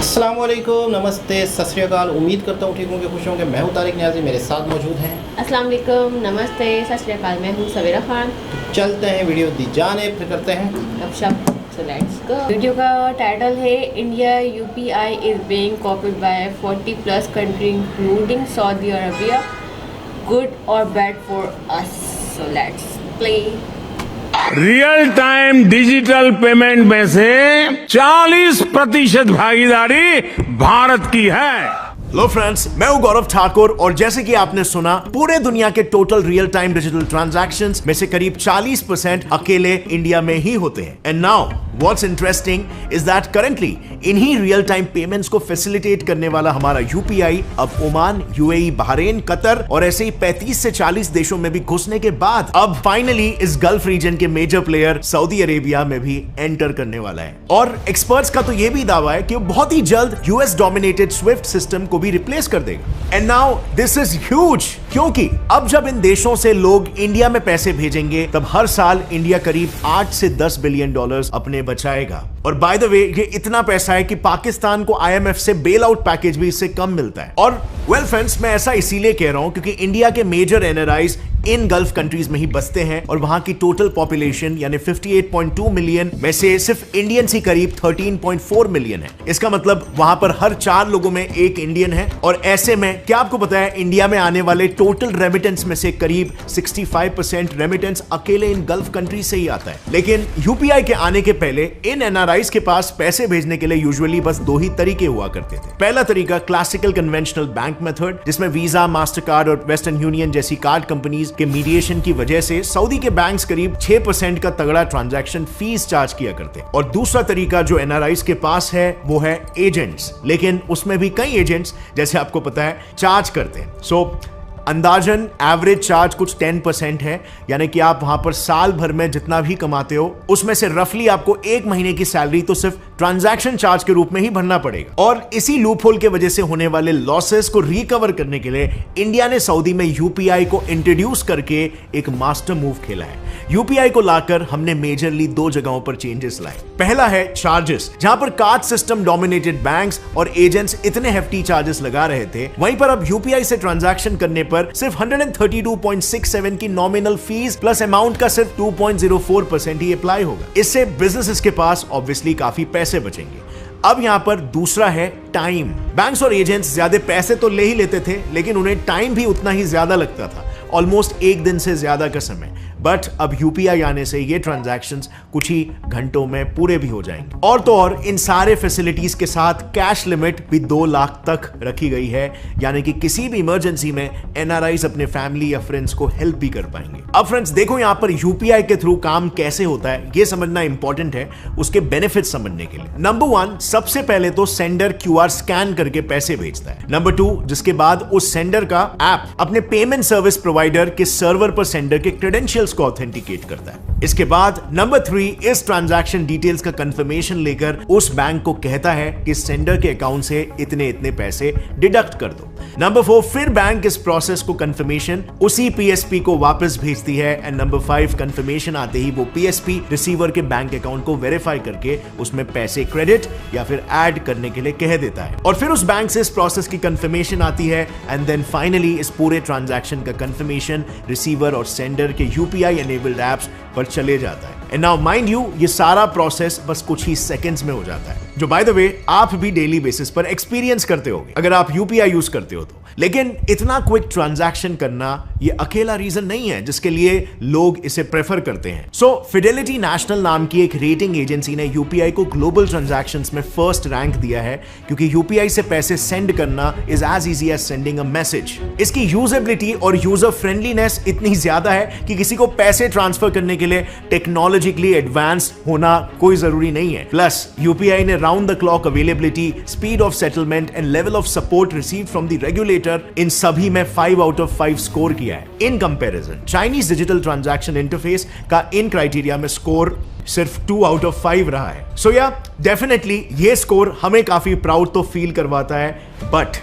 अस्सलाम वालेकुम, नमस्ते, सत श्री अकाल। उम्मीद करता हूँ ठीक होंगे, खुश होंगे। मैं हूँ तारिक न्याज़ी, मेरे साथ मौजूद हैं। अस्सलाम वालेकुम, नमस्ते, सत श्री अकाल। मैं हूँ सवेरा खान। चलते हैं वीडियो दी जाने, फिर करते हैं गपशप। So let's go. वीडियो का टाइटल है India UPI is being copied by 40+ country including Saudi Arabia, good और bad for us. So let's play. Real time digital payment में से 40% भागीदारी भारत की है। हेलो फ्रेंड्स, मैं हूं गौरव ठाकुर और जैसे कि आपने सुना, पूरे दुनिया के total real time digital transactions में से करीब 40% अकेले इंडिया में ही होते हैं। And now what's interesting is that currently इन्हीं रियल टाइम पेमेंट्स को फैसिलिटेट करने वाला हमारा यूपीआई अब ओमान, यूएई, बहरीन, कतर और ऐसे ही 35 से 40 देशों में भी घुसने के बाद अब फाइनली इस गल्फ रीजन के मेजर प्लेयर सऊदी अरेबिया में भी एंटर करने वाला है। और एक्सपर्ट्स का तो यह भी दावा है कि वो बहुत ही जल्द यूएस डोमिनेटेड स्विफ्ट सिस्टम को भी रिप्लेस कर देगा। And now this is huge, क्योंकि अब जब इन देशों से लोग इंडिया में पैसे भेजेंगे तब हर साल इंडिया करीब 8 से 10 बिलियन डॉलर्स अपने बचाएगा। और बाय द वे, ये इतना पैसा है कि पाकिस्तान को आईएमएफ से बेल आउट पैकेज भी इससे कम मिलता है। और वेल फ्रेंड्स, मैं ऐसा इसीलिए कह रहा हूं क्योंकि इंडिया के मेजर एनआरआईज इन गल्फ कंट्रीज में ही बसते हैं और वहां की टोटल पॉपुलेशन यानी 58.2 मिलियन में से सिर्फ इंडियंस ही करीब 13.4 मिलियन है। इसका मतलब वहां पर हर 4 लोगों में एक इंडियन है। और ऐसे में क्या आपको पता है, इंडिया में आने वाले टोटल रेमिटेंस में से करीब 65% रेमिटेंस अकेले इन गल्फ कंट्रीज से ही आता है। लेकिन यूपीआई के आने के पहले इन एनआरआईज के पास पैसे भेजने के लिए यूजुअली बस 2 ही तरीके हुआ करते थे। पहला तरीका क्लासिकल कन्वेंशनल बैंक मेथड, जिसमें वीजा, मास्टर कार्ड और वेस्टर्न यूनियन जैसी कार्ड कंपनीज के मीडिएशन की वजह से सऊदी के बैंक्स करीब 6% का तगड़ा ट्रांजैक्शन फीस चार्ज किया करते। और दूसरा तरीका जो एनआरआईज के पास है वो है एजेंट्स, लेकिन उसमें भी कई एजेंट्स जैसे आपको पता है चार्ज करते हैं। सो अंदाजन एवरेज चार्ज कुछ 10% है, यानी कि आप वहां पर साल भर में जितना भी कमाते हो उसमें से रफली आपको 1 महीने की सैलरी तो सिर्फ ट्रांजैक्शन चार्ज के रूप में ही भरना पड़ेगा। और इसी लूपहोल के वजह से होने वाले लॉसेस को रिकवर करने के लिए इंडिया ने सऊदी में यूपीआई को इंट्रोड्यूस करके एक मास्टर मूव खेला है। यूपीआई को लाकर हमने मेजरली 2 जगहों पर चेंजेस लाए। पहला है चार्जेस, जहां पर कार्ड सिस्टम डोमिनेटेड बैंक्स और एजेंट्स इतने हेफ्टी चार्जेस लगा रहे थे, वहीं पर अब यूपीआई से ट्रांजैक्शन करने पर सिर्फ 132.67 की नॉमिनल फीस प्लस अमाउंट का सिर्फ 2.04% ही अप्लाई होगा। इससे बिजनेसेस के पास ऑब्वियसली काफी पैसे बचेंगे। अब यहां पर दूसरा है टाइम। बैंक्स और एजेंट्स ज्यादा पैसे तो ले ही लेते थे, लेकिन उन्हें टाइम भी उतना ही ज्यादा लगता था, ऑलमोस्ट 1 दिन से ज्यादा का समय। बट अब यूपीआई आने से ये ट्रांजैक्शंस कुछ ही घंटों में पूरे भी हो जाएंगे। और तो और इन सारे फैसिलिटीज के साथ कैश लिमिट भी 2 लाख तक रखी गई है, यानी कि किसी भी इमरजेंसी में एनआरआईज अपने फैमिली या फ्रेंड्स को हेल्प भी कर पाएंगे। अब फ्रेंड्स देखो, यहां पर यूपीआई के थ्रू काम कैसे होता है ये समझना इंपॉर्टेंट है उसके बेनिफिट समझने के लिए। नंबर 1, सबसे पहले तो सेंडर क्यूआर स्कैन करके पैसे भेजता है। नंबर 2, जिसके बाद उस सेंडर का ऐप अपने पेमेंट सर्विस प्रोवाइडर के सर्वर पर सेंडर के क्रेडेंशियल्स को ऑथेंटिकेट करता है। इसके बाद नंबर 3, इस ट्रांजैक्शन डिटेल्स का कंफर्मेशन लेकर उस बैंक को कहता है कि सेंडर के अकाउंट से इतने इतने पैसे डिडक्ट कर दो। नंबर 4, फिर बैंक इस प्रोसेस को कंफर्मेशन उसी पीएसपी को वापस भेजती है। एंड नंबर 5, कंफर्मेशन आते ही वो पीएसपी रिसीवर के बैंक अकाउंट को वेरीफाई करके उसमें पैसे क्रेडिट या फिर ऐड करने के लिए कह देता है। और फिर उस बैंक से इस प्रोसेस की कंफर्मेशन आती है एंड देन फाइनली इस पूरे ट्रांजैक्शन का कंफर्मेशन रिसीवर और सेंडर के यूपीआई एनेबल्ड ऐप्स पर चले जाता है। एंड नाउ माइंड यू, ये सारा प्रोसेस बस कुछ ही सेकंड्स में हो जाता है, जो बाय द वे आप भी डेली बेसिस पर एक्सपीरियंस करते होगे अगर आप यूपीआई यूज करते हो तो। लेकिन इतना क्विक ट्रांजैक्शन करना ये अकेला रीजन नहीं है जिसके लिए लोग इसे प्रेफर करते हैं। सो फिडेलिटी नेशनल नाम की एक रेटिंग एजेंसी ने यूपीआई को ग्लोबल ट्रांजैक्शंस में फर्स्ट रैंक दिया है, क्योंकि यूपीआई से पैसे सेंड करना is as easy as sending a message. इसकी यूजेबिलिटी और यूजर फ्रेंडलीनेस इतनी ज्यादा है कि किसी को पैसे ट्रांसफर करने के लिए टेक्नोलॉजिकली एडवांस होना कोई जरूरी नहीं है। प्लस यूपीआई ने round the clock availability, speed of settlement and level of support receive from the regulator, इन सभी में 5 आउट ऑफ 5 स्कोर किया है। In comparison Chinese digital transaction interface का इन क्राइटेरिया में स्कोर सिर्फ 2 आउट ऑफ 5 रहा है। सो या डेफिनेटली ये स्कोर हमें काफी प्राउड तो फील करवाता है, बट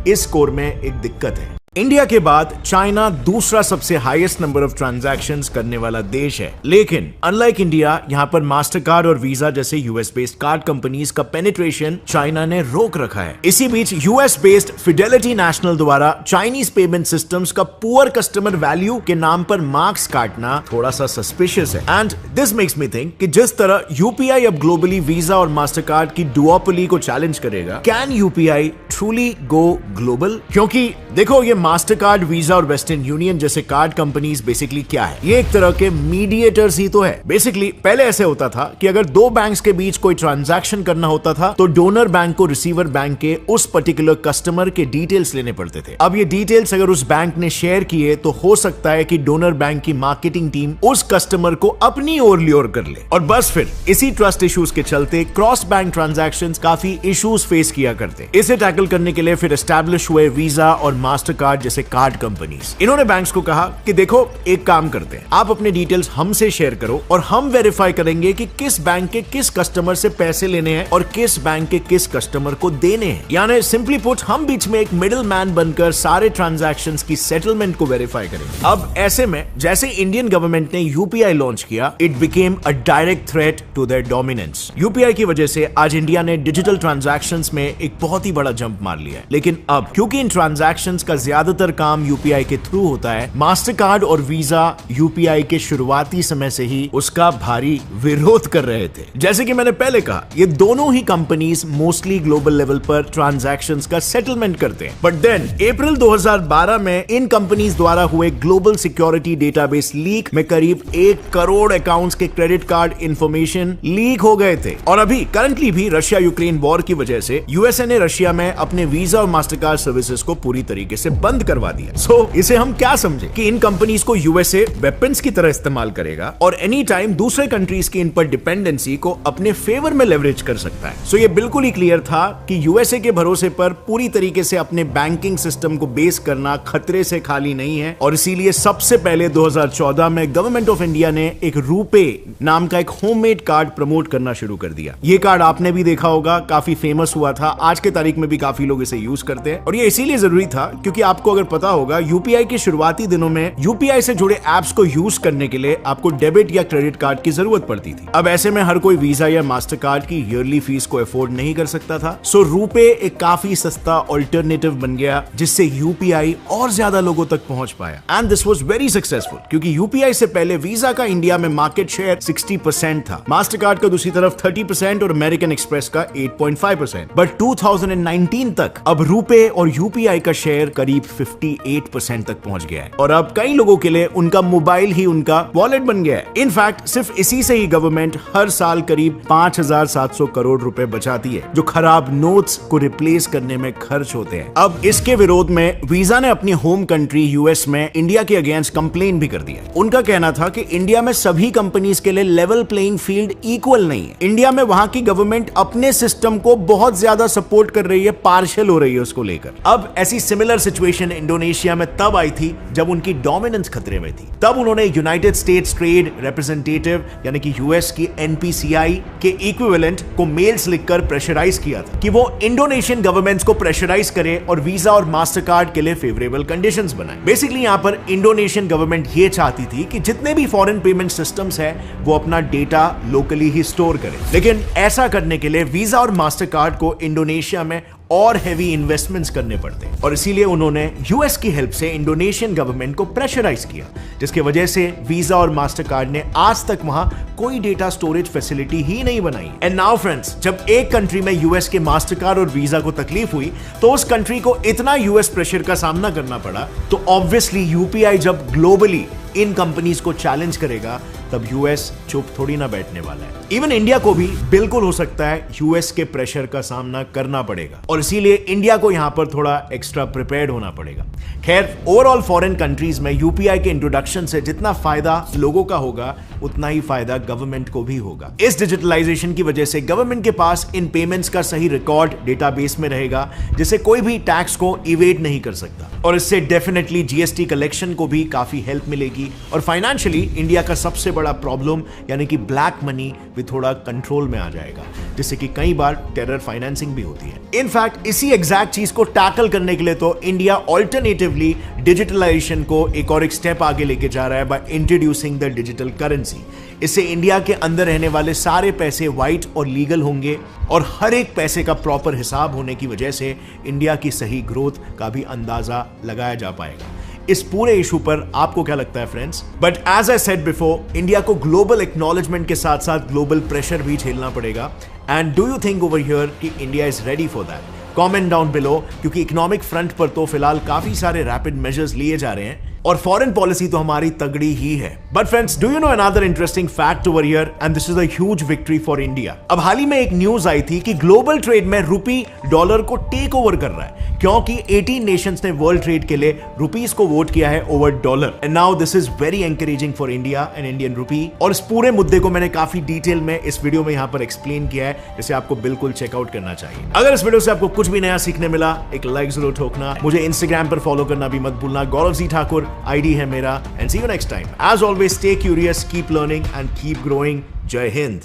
इस स्कोर में एक दिक्कत है। इंडिया के बाद चाइना दूसरा सबसे हाईएस्ट नंबर ऑफ ट्रांजैक्शंस करने वाला देश है, लेकिन अनलाइक इंडिया यहाँ पर मास्टर कार्ड और वीजा जैसे यूएस बेस्ड कार्ड कंपनीज का पेनिट्रेशन चाइना ने रोक रखा है। इसी बीच यूएस बेस्ड फिडेलिटी नेशनल द्वारा चाइनीज पेमेंट सिस्टम्स का पुअर कस्टमर वैल्यू के नाम पर मार्क्स काटना थोड़ा सा सस्पिशियस है। And this makes me think कि जिस तरह यूपीआई अब ग्लोबली वीजा और मास्टर कार्ड की डुओपोली को चैलेंज करेगा, can UPI truly go global? क्योंकि देखो, ये मास्टर कार्ड, वीजा और वेस्टर्न यूनियन जैसे कार्ड कंपनीज बेसिकली क्या है? ये एक तरह के मीडिएटर्स ही तो है। बेसिकली पहले ऐसे होता था कि अगर दो बैंक्स के बीच कोई ट्रांजैक्शन करना होता था तो डोनर बैंक को रिसीवर बैंक के उस पर्टिकुलर कस्टमर के डिटेल्स लेने पड़ते थे। अब ये डिटेल्स अगर उस बैंक ने शेयर किए तो हो सकता है कि डोनर बैंक की मार्केटिंग टीम उस कस्टमर को अपनी ओर ल्योर कर ले, और बस फिर इसी ट्रस्ट इश्यूज के चलते क्रॉस बैंक ट्रांजैक्शंस काफी इश्यूज फेस किया करते। इसे टैकल करने के लिए फिर एस्टैब्लिश हुए वीजा और मास्टर कार्ड जैसे कार्ड कंपनीज। इन्होंने बैंक्स को कहा कि देखो, एक काम करते हैं, आप अपने डिटेल्स हमसे शेयर करो और हम वेरीफाई करेंगे कि किस बैंक के किस कस्टमर से पैसे लेने हैं और किस बैंक के किस कस्टमर को देने हैं। यानी सिंपली पुट, हम बीच में एक मिडिल मैन बनकर सारे ट्रांजैक्शंस की सेटलमेंट को वेरीफाई करेंगे। अब ऐसे में जैसे इंडियन गवर्नमेंट ने यूपीआई लॉन्च किया, it became a direct threat to their dominance. UPI की वजह से आज इंडिया ने डिजिटल ट्रांजैक्शंस में एक बहुत ही बड़ा जंप मार लिया है। लेकिन अब क्योंकि इन ट्रांजैक्शंस का ज्यादातर काम यूपीआई के थ्रू होता है, मास्टर कार्ड और वीजा यूपीआई के शुरुआती समय से ही उसका भारी विरोध कर रहे थे। जैसे कि मैंने पहले कहा, ये दोनों ही कंपनीज मोस्टली ग्लोबल लेवल पर ट्रांजैक्शंस का सेटलमेंट करते हैं। बट देन अप्रैल 2012 में इन कंपनीज द्वारा हुए ग्लोबल सिक्योरिटी डेटाबेस लीक में करीब 1 करोड़ अकाउंट्स के क्रेडिट कार्ड इंफॉर्मेशन लीक हो गए थे। और अभी करंटली भी रशिया यूक्रेन वॉर की वजह से यूएसए ने रशिया में अपने वीजा और मास्टर कार्ड सर्विसेज को पूरी तरीके से बंद करवा दिया। इसे हम क्या समझे कि इन कंपनीज को यूएसए वेपन्स की तरह इस्तेमाल करेगा और एनी टाइम दूसरे कंट्रीज की इन पर डिपेंडेंसी को अपने फेवर में लेवरेज कर सकता है। ये बिल्कुल ही क्लियर था कि यूएसए के भरोसे पर पूरी तरीके से अपने बैंकिंग सिस्टम को बेस करना खतरे से खाली नहीं है। और इसीलिए सबसे पहले 2014 में गवर्नमेंट ऑफ इंडिया ने एक रूपे नाम का एक होममेड कार्ड प्रमोट करना शुरू कर दिया। ये कार्ड आपने भी देखा होगा, काफी फेमस हुआ था, आज के तारीख में भी काफी लोग इसे यूज करते हैं। और ये इसीलिए जरूरी था क्योंकि आपको अगर पता होगा, यूपीआई के शुरुआती दिनों में यूपीआई से जुड़े एप्स को यूज करने के लिए आपको डेबिट या क्रेडिट कार्ड की जरूरत पड़ती थी। अब ऐसे में हर कोई वीजा या मास्टर कार्ड की ईयरली फीस को अफोर्ड नहीं कर सकता था। सो रूपे एक काफी सस्ता ऑल्टरनेटिव बन गया जिससे यूपीआई और ज्यादा लोगों तक पहुंच पाया। And this was very successful क्योंकि यूपीआई से पहले वीजा का इंडिया में मार्केट शेयर 60% था, मास्टर कार्ड का दूसरी तरफ 30% और अमेरिकन एक्सप्रेस का 8.5%। बट 2019 तक अब रूपे और यूपीआई का शेयर करीब 58% तक पहुंच गया है। और अब कई लोगों के लिए उनका मोबाइल ही उनका वॉलेट बन गया है। इनफैक्ट सिर्फ इसी से ही गवर्नमेंट हर साल करीब 5,700 करोड़ रुपए बचाती है जो खराब नोट्स को रिप्लेस करने में खर्च होते हैं। अब इसके विरोध में वीजा ने अपनी होम कंट्री यूएस में इंडिया के अगेंस्ट कंप्लेन भी कर दिया। उनका कहना था कि इंडिया में सभी कंपनीज के लिए लेवल प्लेइंग फील्ड इक्वल नहीं है। इंडिया में वहां की गवर्नमेंट अपने सिस्टम को बहुत ज्यादा सपोर्ट कर रही है, पार्शियल हो रही है उसको लेकर। अब ऐसी सिमिलर सिचुएशन इंडोनेशिया में तब आई थी जब उनकी डोमिनेंस खतरे में थी। तब उन्होंने यूनाइटेड स्टेट्स ट्रेड रिप्रेजेंटेटिव यानी कि यूएस की एनपीसीआई के इक्विवेलेंट को मेल्स लिखकर प्रेशराइज किया था कि वो इंडोनेशियन गवर्नमेंट्स को प्रेशराइज करे और वीजा और मास्टर कार्ड के लिए फेवरेबल कंडीशंस बनाए। बेसिकली यहां पर इंडोनेशियन गवर्नमेंट ये चाहती थी कि जितने भी फॉरेन पेमेंट सिस्टम्स है वो अपना डेटा लोकली ही स्टोर करें। लेकिन ऐसा करने के लिए वीजा और मास्टर कार्ड को इंडोनेशिया में और हेवी इन्वेस्टमेंट्स करने पड़ते हैं और इसीलिए उन्होंने यूएस की हेल्प से इंडोनेशियन गवर्नमेंट को प्रेशराइज किया, जिसकी वजह से वीजा और मास्टर कार्ड ने आज तक वहां कोई डेटा स्टोरेज फैसिलिटी ही नहीं बनाई। एंड नाउ फ्रेंड्स, जब एक कंट्री में यूएस के मास्टर कार्ड और वीजा को तकलीफ हुई तो उस कंट्री को इतना यूएस प्रेशर का सामना करना पड़ा, तो ऑब्वियसली यूपीआई जब ग्लोबली इन कंपनीज को चैलेंज करेगा तब यूएस चुप थोड़ी ना बैठने वाला है। इवन इंडिया को भी बिल्कुल हो सकता है यूएस के प्रेशर का सामना करना पड़ेगा और इसीलिए इंडिया को यहां पर थोड़ा एक्स्ट्रा प्रिपेयर्ड होना पड़ेगा। खैर, ओवरऑल फॉरेन कंट्रीज में यूपीआई के इंट्रोडक्शन से जितना फायदा लोगों का होगा उतना ही फायदा गवर्नमेंट को भी होगा। इस डिजिटलाइजेशन की वजह से गवर्नमेंट के पास इन पेमेंट्स का सही रिकॉर्ड डेटाबेस में रहेगा जिससे कोई भी टैक्स को इवेड नहीं कर सकता और इससे डेफिनेटली जीएसटी कलेक्शन को भी काफी हेल्प मिलेगी और फाइनेंशियली इंडिया का सबसे बड़ा बड़ा प्रॉब्लम यानी कि ब्लैक मनी भी थोड़ा कंट्रोल में आ जाएगा, जिससे कि कई बार टेरर फाइनेंसिंग भी होती है। इनफैक्ट इसी एग्जैक्ट चीज को टैकल करने के लिए तो इंडिया ऑल्टरनेटिवली डिजिटलाइजेशन को एक और एक स्टेप आगे लेके जा रहा है by introducing the digital currency. इससे इंडिया के अंदर रहने वाले सारे पैसे वाइट और लीगल होंगे और हर एक पैसे का प्रॉपर हिसाब होने की वजह से इंडिया की सही ग्रोथ का भी अंदाजा लगाया जा पाएगा। इस पूरे इशू पर आपको क्या लगता है friends? But as I said before, India को ग्लोबल एक्नॉलेजमेंट के साथ साथ ग्लोबल प्रेशर भी झेलना पड़ेगा। And do you think over here कि India is ready for that? Comment down below, क्योंकि इकोनॉमिक फ्रंट पर तो फिलहाल काफी सारे रैपिड मेजर्स लिए जा रहे हैं और फॉरेन पॉलिसी तो हमारी तगड़ी ही है। But friends, do you know another interesting fact over here, and this is a huge victory for India. अब हाल ही में एक न्यूज आई थी कि ग्लोबल ट्रेड में रुपी डॉलर को टेक ओवर कर रहा है, क्योंकि 18 नेशंस ने वर्ल्ड ट्रेड के लिए रुपीस को वोट किया है over dollar. And now this is very encouraging for India and Indian rupee. और इस पूरे मुद्दे को मैंने काफी डिटेल में इस वीडियो में यहां पर एक्सप्लेन किया है, जिसे आपको बिल्कुल चेकआउट करना चाहिए। अगर इस वीडियो से आपको कुछ भी नया सीखने मिला, एक लाइक जरूर ठोकना। मुझे इंस्टाग्राम पर फॉलो करना भी मत भूलना, गौरव जी ठाकुर आईडी है मेरा। And see you next time. As always, stay curious, keep learning, and keep growing. Jai Hind.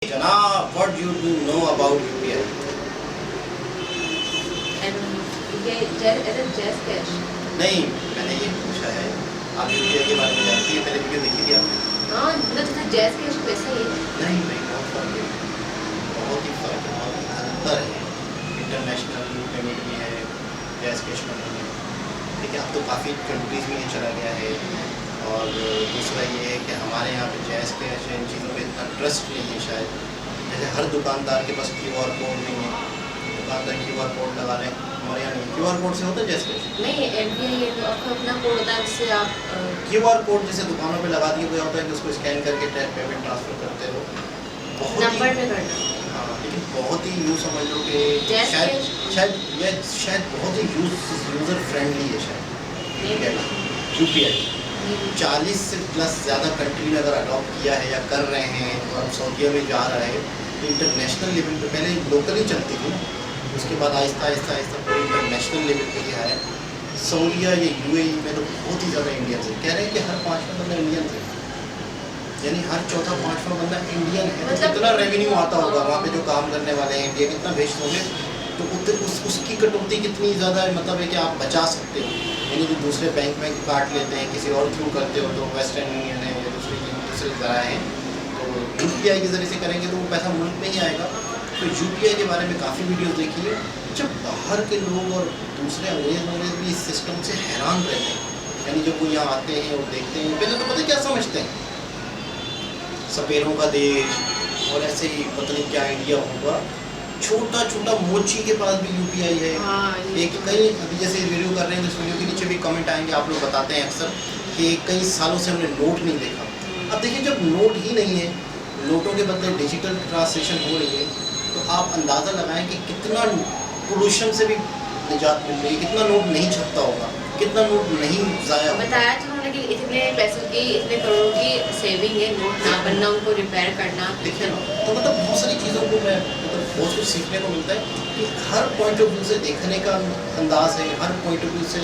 Janaab, what do you know about UPI? Just cash. नहीं, मैंने ये पूछा है, आप UPI के बारे में जानती है? पहले वीडियो देखी थी आपने? हाँ, मतलब जैसे जस्ट कैश वैसा ही है। नहीं, बहुत फर्क है, बहुत ही फर्क है, बहुत अंतर है। इंटरनेशनल पेमेंट भी है, जैस कैश में नहीं है। ठीक है, अब तो काफ़ी कंट्रीज में ये चला गया है। और दूसरा ये है कि हमारे यहाँ पे जैस कैश इन चीज़ों पे इतना ट्रस्ट नहीं है शायद। जैसे हर दुकानदार के पास QR कोड नहीं है, दुकानदार QR कोड लगा लें, हमारे यहाँ नहीं। QR कोड से होता है जैस कैश? नहीं, MPI तो आपका अपना कोड होता है, जिससे आप QR कोड जैसे दुकानों पे लगा दिया होता है कि उसको स्कैन करके पेमेंट ट्रांसफ़र करते हो, बहुत नंबर पे करना। हाँ, लेकिन बहुत ही यूँ समझ लो कि जैस शायद कैश? शायद बहुत ही यूज़र फ्रेंडली है शायद। ठीक है, UPI 40 से प्लस ज़्यादा कंट्री ने अगर अडॉप्ट किया है या कर रहे हैं, और सऊदीया में जा रहा है, तो इंटरनेशनल लेवल पे पहले लोकली चलती थी, उसके बाद आहिस्ता आहिस्ता आहिस्ता पूरे इंटरनेशनल लेवल पे ही आया। सऊदीया या UAE में तो बहुत ही ज़्यादा इंडियंस है, कह रहे हैं कि हर 5वां बंदा इंडियन है, यानी हर चौथा 5वां बंदा इंडियन है। तो मतलब कितना रेवेन्यू आता होगा वहाँ पे जो काम करने वाले हैं, इंडिया कितना बेचते होंगे, तो उसकी कटौती कितनी ज़्यादा है, मतलब है कि आप बचा सकते हो। यानी कि दूसरे बैंक में काट लेते हैं, किसी और थ्रू करते हो, तो वेस्टर्न यूनियन है या दूसरे ज़रा हैं, तो UPI के ज़रिए से करेंगे तो वो पैसा मुल्क में ही आएगा। तो UPI के बारे में काफ़ी वीडियोस देखी है, जब बाहर के लोग और दूसरे अंग्रेज भी इस सिस्टम से हैरान रहते हैं। यानी जब वो यहाँ आते हैं और देखते हैं, पहले तो पता क्या समझते हैं, सपेरों का देश और ऐसे ही पता नहीं क्या इंडिया होगा। छोटा छोटा मोची के पास भी UPI है। हाँ, एक कई अभी जैसे वीडियो कर रहे हैं, तो इस वीडियो के नीचे भी कमेंट आएंगे, आप लोग बताते हैं अक्सर कि कई सालों से हमने नोट नहीं देखा। अब देखिए, जब नोट ही नहीं है, नोटों के बदले डिजिटल ट्रांसलेशन हो रही है, तो आप अंदाज़ा लगाएं कि कितना पोल्यूशन से भी निजात मिल रही है, कितना नोट नहीं छपता होगा, कितना नोट नहीं ज़ाया होगा। बताया तो उन्होंने कि इतने पैसों की, इतने करोड़ों की सेविंग है, नोट ना बनना, उनको रिपेयर करना। देखिए ना, तो मतलब बहुत सारी चीज़ों को मैं बहुत कुछ सीखने को मिलता है कि हर पॉइंट ऑफ व्यू से देखने का अंदाज है, हर पॉइंट ऑफ व्यू से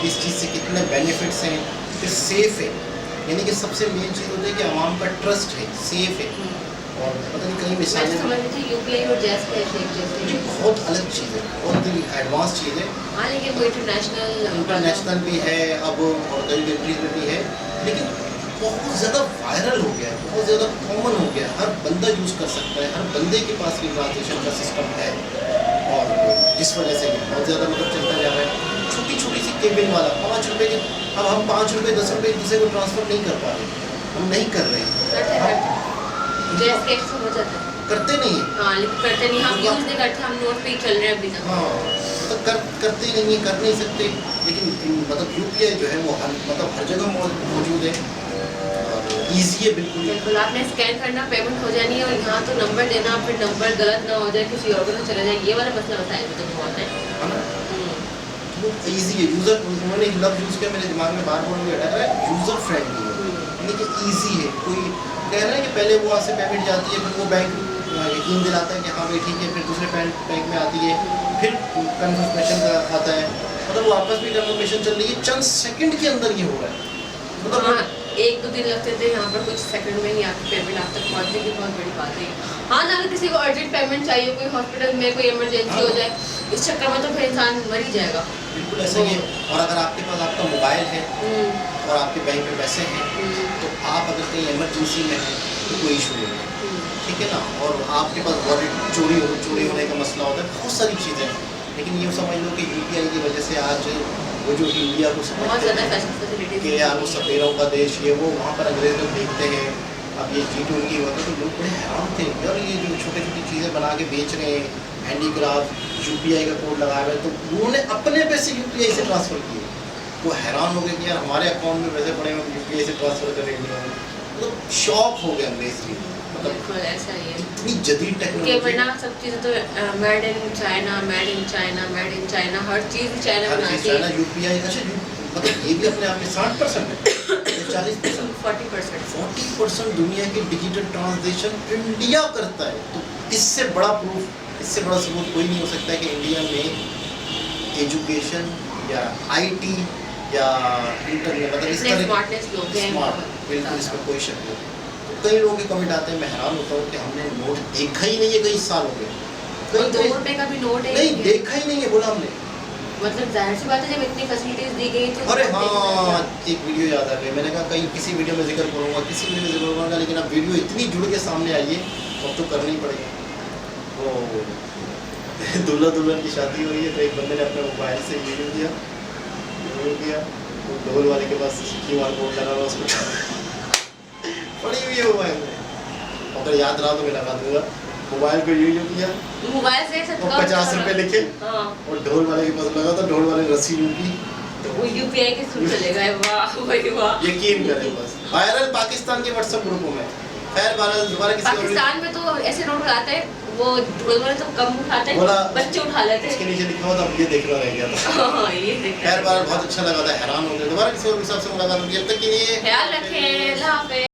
इस चीज़ से कितने बेनिफिट्स हैं, फिर सेफ़ है। यानी कि सबसे मेन चीज़ होती है कि आवाम का ट्रस्ट है, सेफ़ है। और पता नहीं कहीं मिसालें समझ लीजिए UPI और जस्ट कैश एक जैसे। ये बहुत अलग चीज़ है, बहुत ही एडवांस चीज़ है। हाँ, लेकिन वो इंटरनेशनल भी है अब और कई कंट्रीज में भी है, लेकिन बहुत ज़्यादा वायरल हो गया है, बहुत ज़्यादा कॉमन हो गया है, हर बंदा यूज़ कर सकता है, हर बंदे के पास भी ट्रांसलेशन का सिस्टम है। और जिस वजह से बहुत ज़्यादा मतलब चलता जा रहा है। छोटी छोटी सी केबिन वाला 5 रुपये के, अब हम 5 रुपये 10 रुपये एक दूसरे को ट्रांसफ़र नहीं कर पा रहे, हम नहीं कर रहे हैं। जस्ट कैश तो हो जाता है, करते नहीं है। हाँ, लेकिन करते नहीं, हम यूज़ नहीं करते, हम नोट पे ही चल रहे हैं अभी तक। हाँ, मतलब करते नहीं है, कर नहीं सकते। लेकिन मतलब UPI जो है वो हर जगह मौजूद है और ईजी है बिल्कुल। बिल्कुल, आपने स्कैन करना, पेमेंट हो जानी है, और यहाँ तो नंबर देना, फिर नंबर गलत ना हो जाए, किसी और को तो चला जाए, ये वाला मसला होता है तो बहुत है ना। वो ईजी है, यूज़र, उन्होंने एक लफ्ज़ यूज़ किया मेरे दिमाग में बार बार मुझे अटक रहा है, यूज़र फ्रेंडली है, यानी कि ईजी है। कोई कह रहा है कि पहले वो वहाँ से पेमेंट जाती है, फिर वो बैंक यकीन दिलाता है कि हाँ भाई ठीक है, फिर दूसरे बैंक में आती है, फिर कन्फर्मेशन का आता है, मतलब वो आपस में कन्फर्मेशन चल रही है, चंद सेकंड के अंदर ये हो रहा है। मतलब हाँ, 1-2 दिन लगते थे, यहाँ पर कुछ सेकंड में ही आपकी पेमेंट आप तक पहुँचने की बहुत बड़ी बात है। हाँ ना, अगर किसी को अर्जेंट पेमेंट चाहिए, कोई हॉस्पिटल में कोई इमरजेंसी हो जाए, इस चक्कर में तो फिर इंसान मर ही जाएगा। बिल्कुल ऐसा ही है। और अगर आपके पास आपका मोबाइल है और आपके बैंक में पैसे हैं, तो आप अगर कहीं इमरजेंसी में हैं तो कोई इशू नहीं है, ठीक है ना। और आपके पास वॉलेट चोरी होने का मसला होता है, बहुत सारी चीज़ें हैं। लेकिन ये समझ लो कि यूपीआई की वजह से आज वो जो इंडिया को बहुत समझते ज़्यादा हैं फैसिलिटीज कि यार वो सपेरों का देश ये वो, वहाँ पर अंग्रेज लोग देखते हैं। अब ये G20 होता तो लोग बड़े हैरान थे, यार ये जो छोटी छोटी चीज़ें बना के बेच रहे हैं, हैंडीक्राफ्ट, यूपीआई का कोड लगाया हुआ है, तो उन्होंने अपने पैसे यूपीआई से ट्रांसफ़र किए। वो हैरान हो गए कि यार हमारे अकाउंट में पैसे पड़े, हम यूपीआई से ट्रांसफ़र करेंगे। मतलब शॉक हो गए अंग्रेज भी, मतलब बिल्कुल ऐसा ही है इतनी जदीद कि टेक्नोलॉजी। वरना सब चीज़ें तो made in China, made in China, made in China, हर चीज़ चाइना हर बनाती चीज़ चाइना, है। यूपीआई। अच्छा मतलब ये भी अपने आप में 60% है, 40%, 40%। 40% दुनिया की डिजिटल ट्रांजैक्शन इंडिया करता है। तो इससे बड़ा प्रूफ, इससे बड़ा सबूत कोई नहीं हो सकता है कि इंडिया में एजुकेशन या आईटी या इंटरनेट, मतलब इस तरह स्मार्टनेस लोग हैं, स्मार्ट, बिल्कुल इसमें कोई शक नहीं। तो कई लोगों के कमेंट आते हैं, मैं हैरान होता हूँ कि हमने नोट देखा ही नहीं है, कई साल हो गए, और 2 रुपए का भी नोट है नहीं देखा ही नहीं है, बोला हमने। मतलब जाहिर सी बात है, जब इतनी फैसिलिटीज दी गई तो अरे नोट हाँ, देखना एक वीडियो याद आ गई, मैंने कहा कहीं किसी वीडियो में जिक्र करूँगा, किसी वीडियो में जिक्र करूँगा, लेकिन अब वीडियो इतनी जुड़ के सामने आई है, अब तो करना ही पड़ेगा। वो दूल्हा दुल्हन की शादी हो रही है, तो एक बंदे ने अपने मोबाइल से वीडियो किया, वो ढोल वाले के पास QR कोड लगा हुआ, उसको पड़ी हुई है मोबाइल में, अगर याद रहा तो मैं लगा दूंगा। मोबाइल को यूँ किया, मोबाइल से और 50 रुपये लिखे, हाँ, और ढोल वाले के पास लगा था, ढोल वाले रस्सी यूँ की, वो यूपीआई के थ्रू चलेगा। वाह भाई वाह, यकीन करें बस। वायरल पाकिस्तान के व्हाट्सएप ग्रुपों में। खैर वायरल दोबारा किसी और पाकिस्तान में तो ऐसे नोट उठाते हैं, वो ढोल वाले तो कम उठाते हैं, बोला बच्चे उठा लेते इसके हैं। नीचे लिखा हुआ था, अब ये देखना रह गया था। हाँ, ये देखते खैर बार बहुत अच्छा लगा था, हैरान हो गए। दोबारा किसी और के हिसाब से मुलाकात होगी, जब तक के लिए ख्याल रखें, अल्लाह हाफ़िज़।